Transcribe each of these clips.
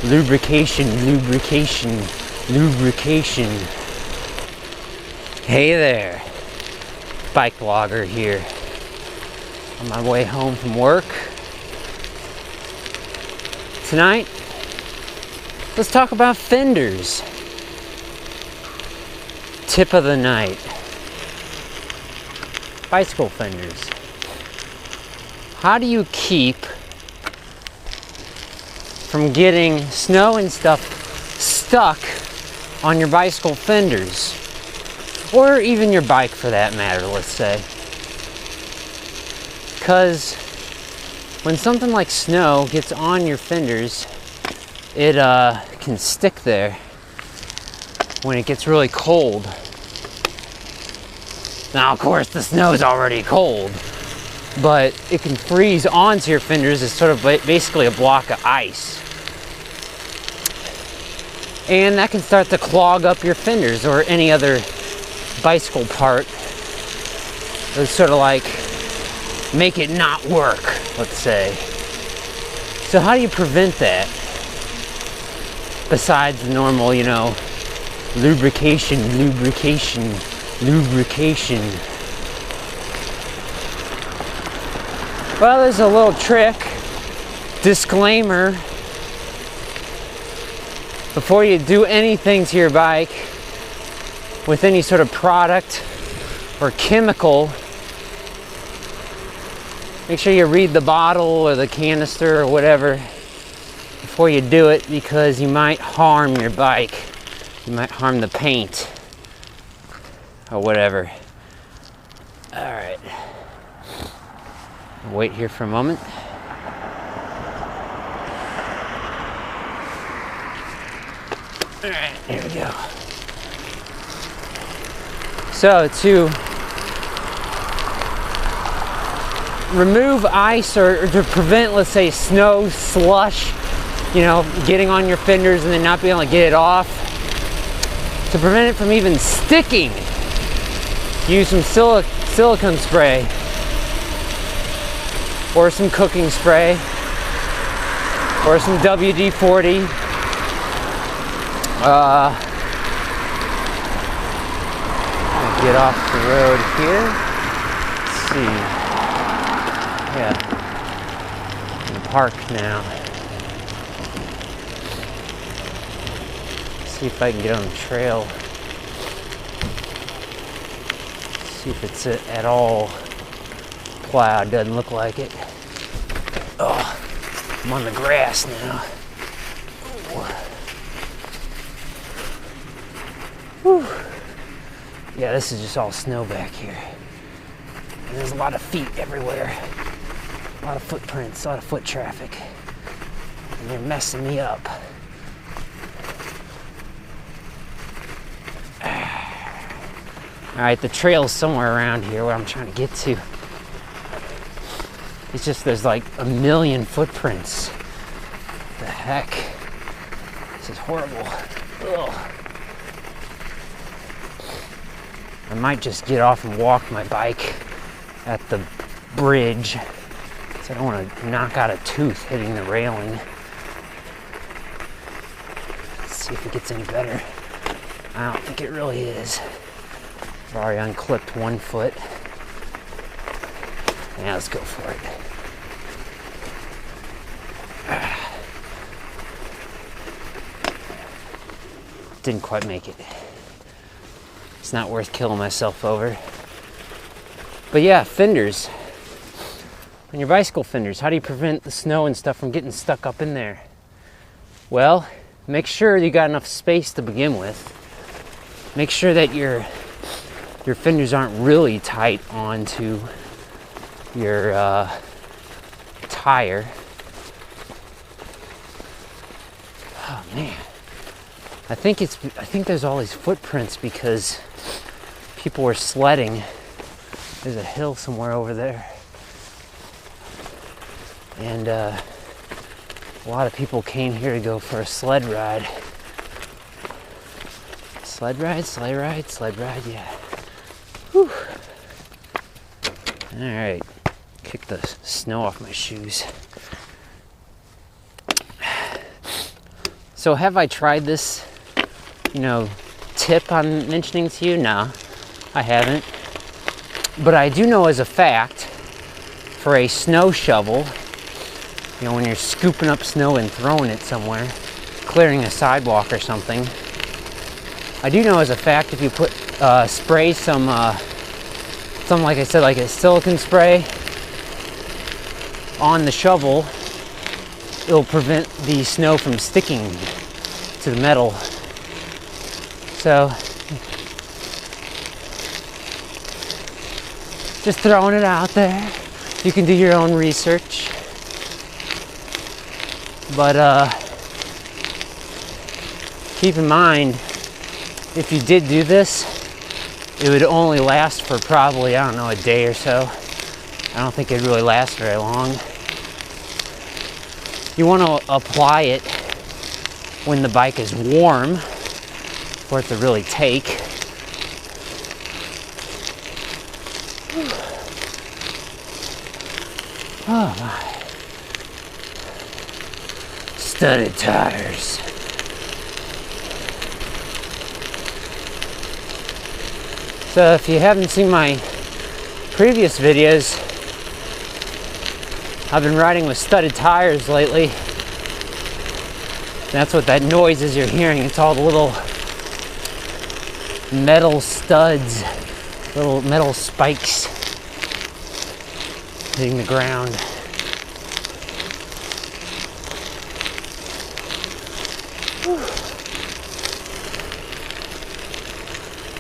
Lubrication, lubrication, lubrication. Hey there, BikeBlogger here. On my way home from work. Tonight, let's talk about fenders. Tip of the night. Bicycle fenders. How do you keep from getting snow and stuff stuck on your bicycle fenders? Or even your bike for that matter, let's say. Because when something like snow gets on your fenders, it can stick there when it gets really cold. Now, of course, the snow is already cold, but it can freeze onto your fenders as sort of basically a block of ice. And that can start to clog up your fenders or any other bicycle part. It's sort of like make it not work, let's say. So how do you prevent that? Besides the normal, lubrication, lubrication, lubrication. Well, there's a little trick. Disclaimer. Before you do anything to your bike with any sort of product or chemical, make sure you read the bottle or the canister or whatever before you do it, because you might harm your bike. You might harm the paint or whatever. All right. Wait here for a moment. All right, here we go. So to remove ice or to prevent, let's say, snow, slush, getting on your fenders and then not being able to get it off, to prevent it from even sticking, use some silicone spray or some cooking spray or some WD-40. Get off the road here. Let's see. Yeah. In the park now. See if I can get on the trail. See if it's at all plowed. Doesn't look like it. Oh, I'm on the grass now. Whew. Yeah, this is just all snow back here. And there's a lot of feet everywhere. A lot of footprints, a lot of foot traffic. And they're messing me up. Alright, the trail's somewhere around here where I'm trying to get to. It's just there's like a million footprints. What the heck? This is horrible. Ugh. I might just get off and walk my bike at the bridge, because I don't want to knock out a tooth hitting the railing. Let's see if it gets any better. I don't think it really is. I've already unclipped one foot. Now let's go for it. Didn't quite make it. It's not worth killing myself over. But yeah, fenders. On your bicycle fenders, how do you prevent the snow and stuff from getting stuck up in there? Well, make sure you got enough space to begin with. Make sure that your fenders aren't really tight onto your tire. Oh man. I think there's all these footprints because people were sledding. There's a hill somewhere over there. And a lot of people came here to go for a sled ride. Sled ride, sleigh ride, sled ride, yeah. Whew. All right, kick the snow off my shoes. So have I tried this, tip I'm mentioning to you? No, I haven't. But I do know as a fact, for a snow shovel, when you're scooping up snow and throwing it somewhere, clearing a sidewalk or something, I do know as a fact if you put spray some like I said, like a silicone spray on the shovel, it'll prevent the snow from sticking to the metal. So just throwing it out there. You can do your own research. But keep in mind, if you did do this, it would only last for probably, I don't know, a day or so. I don't think it'd really last very long. You want to apply it when the bike is warm for it to really take. Oh my. Studded tires. So if you haven't seen my previous videos, I've been riding with studded tires lately. That's what that noise is you're hearing. It's all the little metal studs, little metal spikes hitting the ground.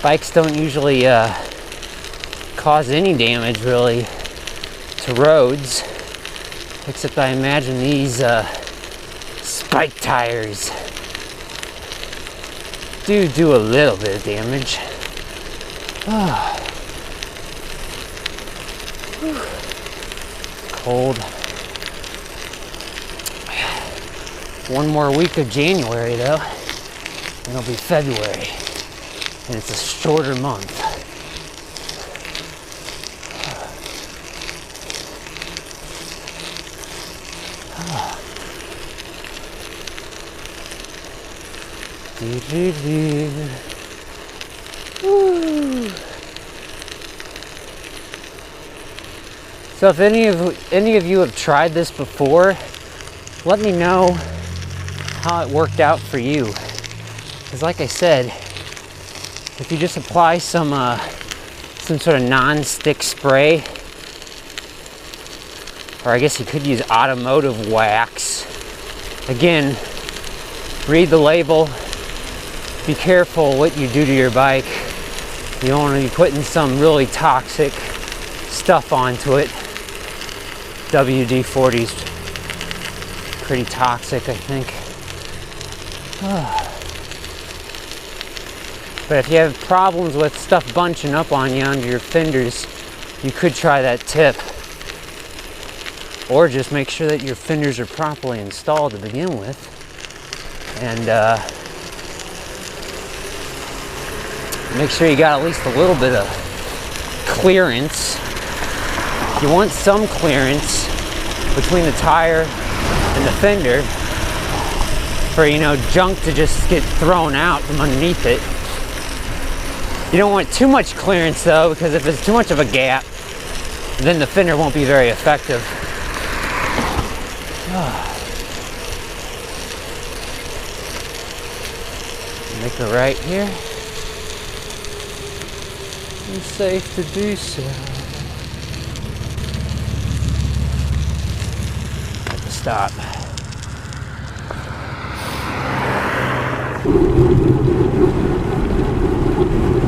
Bikes don't usually cause any damage really to roads, except I imagine these spike tires do a little bit of damage. Cold. One more week of January though, and it'll be February. And it's a shorter month. So if any of you have tried this before, let me know how it worked out for you. Because like I said, if you just apply some sort of non-stick spray, or I guess you could use automotive wax. Again, read the label. Be careful what you do to your bike. You don't want to be putting some really toxic stuff onto it. WD-40's pretty toxic, I think. But if you have problems with stuff bunching up on you under your fenders, you could try that tip. Or just make sure that your fenders are properly installed to begin with. And make sure you got at least a little bit of clearance. You want some clearance between the tire and the fender for, junk to just get thrown out from underneath it. You don't want too much clearance though, because if it's too much of a gap, then the fender won't be very effective. Make a right here. It's safe to do so. At the stop.